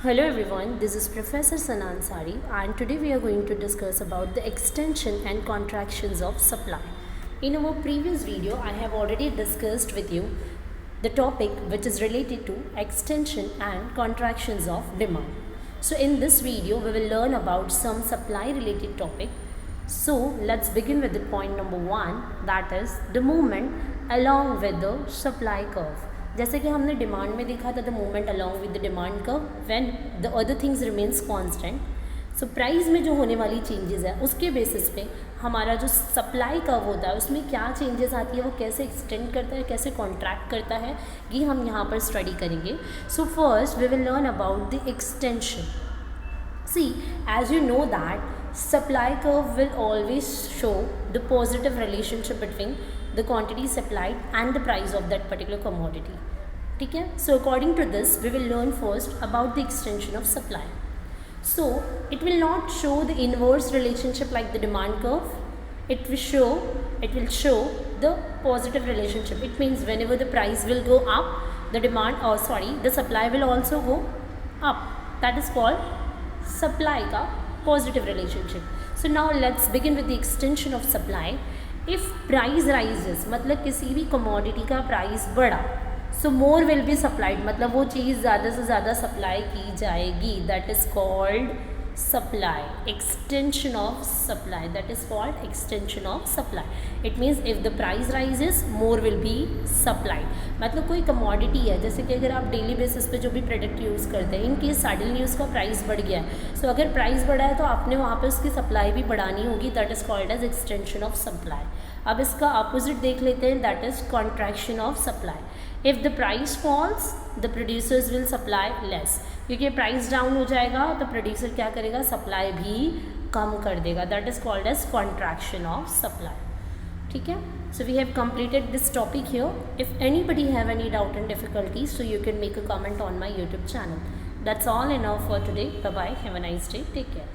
Hello everyone, this is Professor Sana Ansari and today we are going to discuss about the extension and contractions of supply. In our previous video, I have already discussed with you the topic which is related to extension and contractions of demand. So in this video, we will learn about some supply related topic. So let's begin with the point number 1, that is the movement along with the supply curve. जैसे कि हमने demand में देखा था the movement along with the demand curve when the other things remains constant. So price में जो होने वाली चेंजेस है उसके बेसिस पे हमारा जो सप्लाई कर्व होता है उसमें क्या चेंजेस आती है, वो कैसे एक्सटेंड करता है, कैसे कॉन्ट्रैक्ट करता है, ये हम यहाँ पर स्टडी करेंगे. So first we will learn about the extension. See, as you know that supply curve will always show the positive relationship between the quantity supplied and the price of that particular commodity. ठीक है. So according to this, we will learn first about the extension of supply. So it will not show the inverse relationship like the demand curve. It will show the positive relationship. It means whenever the price will go up, the supply will also go up. That is called supply का positive relationship. So now let's begin with the extension of supply. If price rises, मतलब किसी भी commodity का price बढ़ा, so more will be supplied, मतलब वो चीज़ ज़्यादा से ज़्यादा supply की जाएगी. That is called supply, extension of supply. That is called extension of supply. It means if the price rises, more will be supplied. मतलब कोई कमोडिटी है, जैसे कि अगर आप डेली बेसिस पे जो भी प्रोडक्ट यूज़ करते हैं, इन केस सडनली उसका प्राइस बढ़ गया है, सो अगर प्राइस बढ़ा है तो आपने वहाँ पे उसकी सप्लाई भी बढ़ानी होगी. That is called as extension of supply. अब इसका अपोजिट देख लेते हैं, that is contraction of supply. If the price falls the producers will supply less. क्योंकि प्राइस डाउन हो जाएगा तो प्रोड्यूसर क्या करेगा, सप्लाई भी कम कर देगा. That is called as contraction of supply. ठीक है. So we have completed this topic here. If anybody have any doubt and difficulties, so you can make a comment on my YouTube channel. That's all enough for today. Bye bye. Have a nice day. Take care.